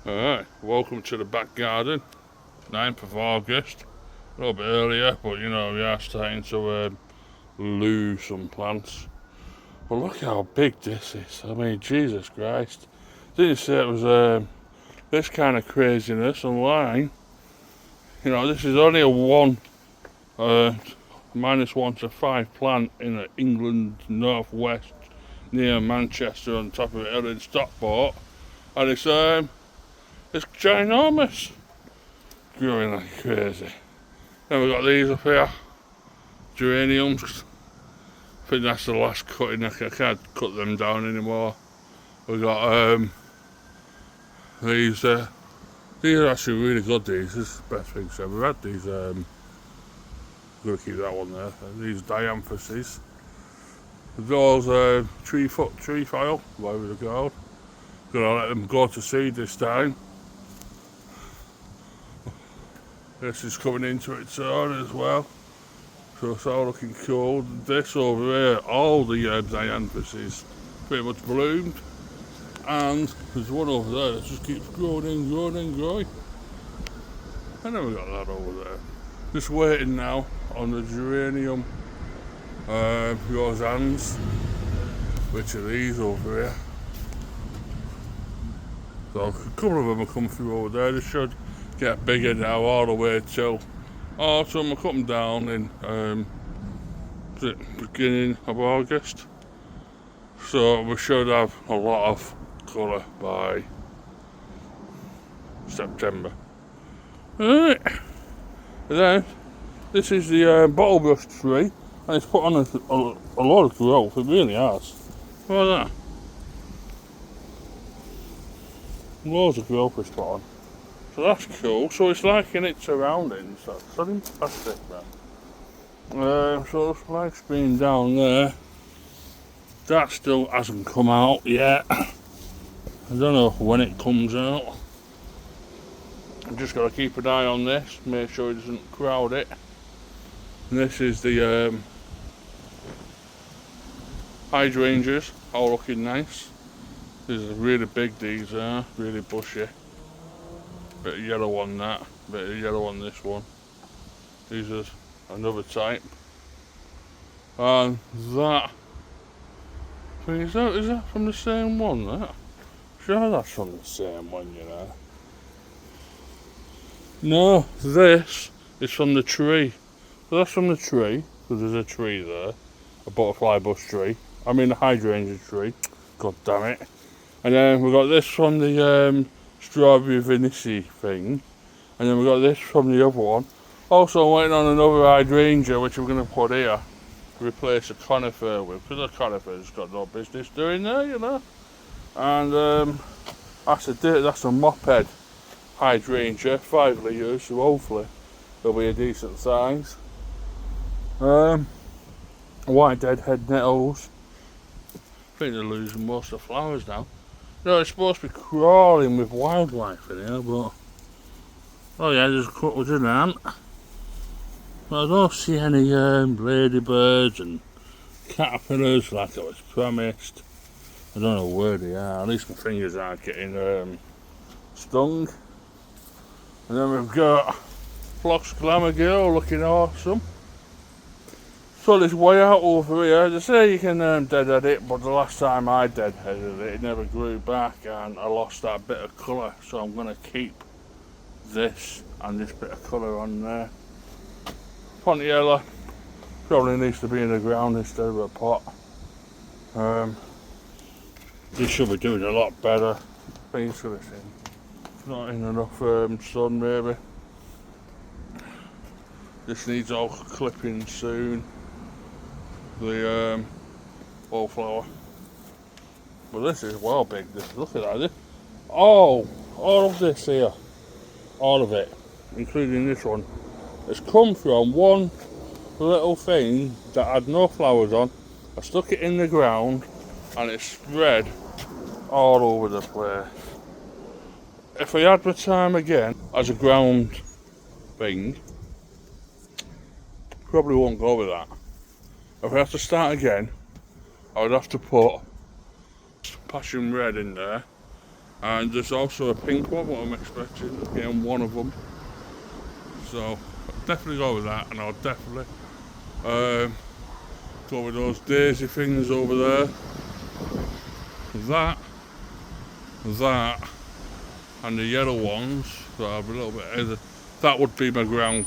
Alright, welcome to the back garden, 9th of August. A little bit earlier, but you know, we are starting to lose some plants. But look how big this is. I mean, Jesus Christ. Didn't say it was this kind of craziness online. You know, this is only a -1 to 5 plant in the England northwest near Manchester on top of a hill in Stockport. And it's ginormous. Growing like crazy. Then we've got these up here, geraniums. I think that's the last cutting. I can't cut them down anymore. We've got these. These are actually really good. These is the best thing ever. We've had these. I'm gonna keep that one there. These dianthuses. Those trefoil, whatever they're called. Gonna let them go to seed this time. This is coming into its own as well, so it's all looking cool. This over here, all the dianthuses pretty much bloomed, and there's one over there that just keeps growing and growing and growing. And then we got that over there. Just waiting now on the geranium roseannes, which are these over here. So a couple of them will come through over there. They should get bigger now all the way till autumn. I'll cut them down in the beginning of August, so we should have a lot of colour by September. Alright, then this is the bottle brush tree, and it's put on a lot of growth. It really has. Look at that. Loads of growth it's put on. So that's cool. So it's liking its surroundings. That's fantastic, man. So it's like being down there. That still hasn't come out yet. I don't know when it comes out. I've just got to keep an eye on this, make sure it doesn't crowd it. And this is the hydrangeas, all looking nice. These are really big, these are really bushy. Bit of yellow on that, bit of yellow on this one. These are another type. And that, is that from the same one, that? Sure that's from the same one, you know. No, this is from the tree. So that's from the tree, because there's a tree there. A butterfly bush tree. I mean a hydrangea tree. God damn it. And then we've got this from the strawberry vinici thing, and then we got this from the other one. Also waiting on another hydrangea which we're going to put here to replace a conifer with, because the conifer's got no business doing there, you know. And that's a moped hydrangea, 5 litres, so hopefully it'll be a decent size. White deadhead nettles. I think they're losing most of the flowers now. No, it's supposed to be crawling with wildlife in here, but oh yeah, there's a couple in ant. But I don't see any ladybirds and caterpillars like I was promised. I don't know where they are. At least my fingers aren't getting stung. And then we've got Phlox Glamour Girl looking awesome. So this way out over here, they say you can deadhead it, but the last time I deadheaded it, it never grew back and I lost that bit of colour. So I'm going to keep this and this bit of colour on there. Pontiella probably needs to be in the ground instead of a pot. This should be doing a lot better. I think it's not in enough sun maybe. This needs all clipping soon. The wallflower. But this is well big. Look at that. All of this here, all of it, including this one, has come from one little thing that had no flowers on. I stuck it in the ground and it spread all over the place. If I had my time again as a ground thing, probably won't go with that. If I have to start again, I would have to put passion red in there And there's also a pink one, what I'm expecting, getting one of them. So I'll definitely go with that, and I'll definitely go with those daisy things over there. That, and the yellow ones. So I'll be a little bit. That would be my ground.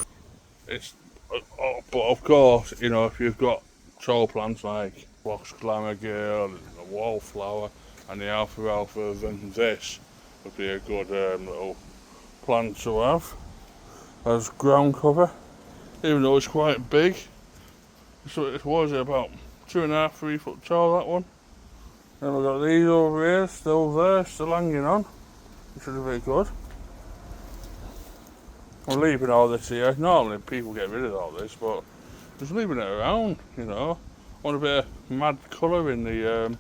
It's, but of course, you know, if you've got tall plants like Box Glamour Girl, the Wallflower, and the Alfalfa, then this would be a good little plant to have as ground cover. Even though it's quite big, so it was about 2.5, 3 foot tall, that one. Then we've got these over here, still there, still hanging on, which is very good. I'm leaving all this here. Normally people get rid of all this, but just leaving it around, you know. I want a bit of mad colour in the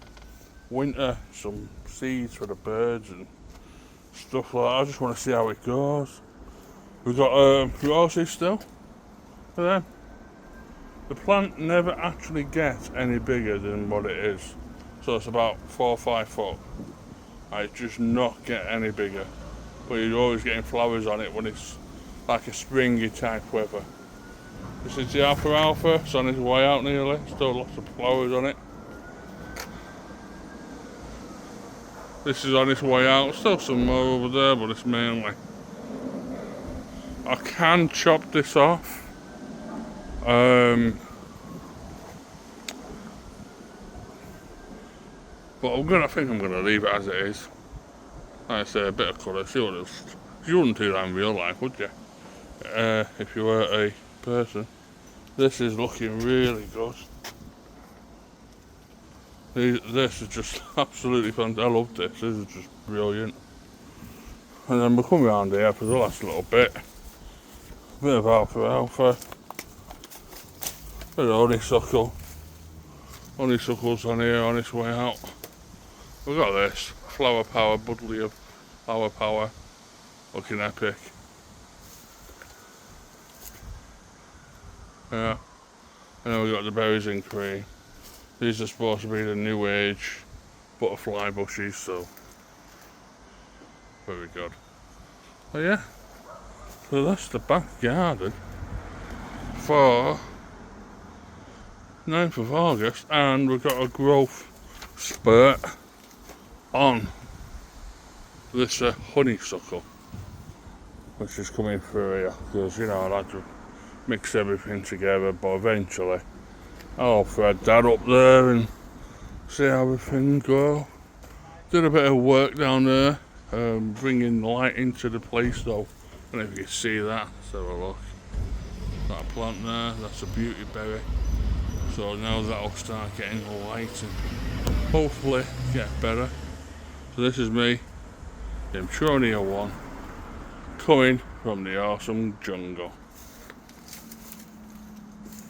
winter, some seeds for the birds and stuff like that. I just want to see how it goes. We've got roses still, but then the plant never actually gets any bigger than what it is. So it's about 4 or 5 foot. I just not get any bigger. But you're always getting flowers on it when it's like a springy type weather. This is the Alfalfa, it's on its way out nearly. Still lots of flowers on it. This is on its way out. Still some more over there, but it's mainly. I can chop this off. But I think I'm gonna leave it as it is. Like I say, a bit of colour. See what else. You wouldn't do that in real life, would you? If you were a person. This is looking really good. This is just absolutely fantastic. I love this. This is just brilliant. And then we'll come around here for the last little bit. A bit of alfalfa. Bit of honeysuckle. Honeysuckle's on here on its way out. We've got this Flower Power, Buddleia of Flower Power, looking epic. Yeah, and then we've got the berries and cream. These are supposed to be the new age butterfly bushes, so very good. But yeah, so that's the back garden for 9th of August, and we've got a growth spurt on this honeysuckle, which is coming through here, because you know I like to mix everything together, but eventually I'll thread that up there and see how everything goes. Did a bit of work down there, bringing light into the place though. I don't know if you can see that. Let's have a look. That plant there, that's a beauty berry. So now that'll start getting light and hopefully get better. So this is me, Imtronia 1, coming from the awesome jungle.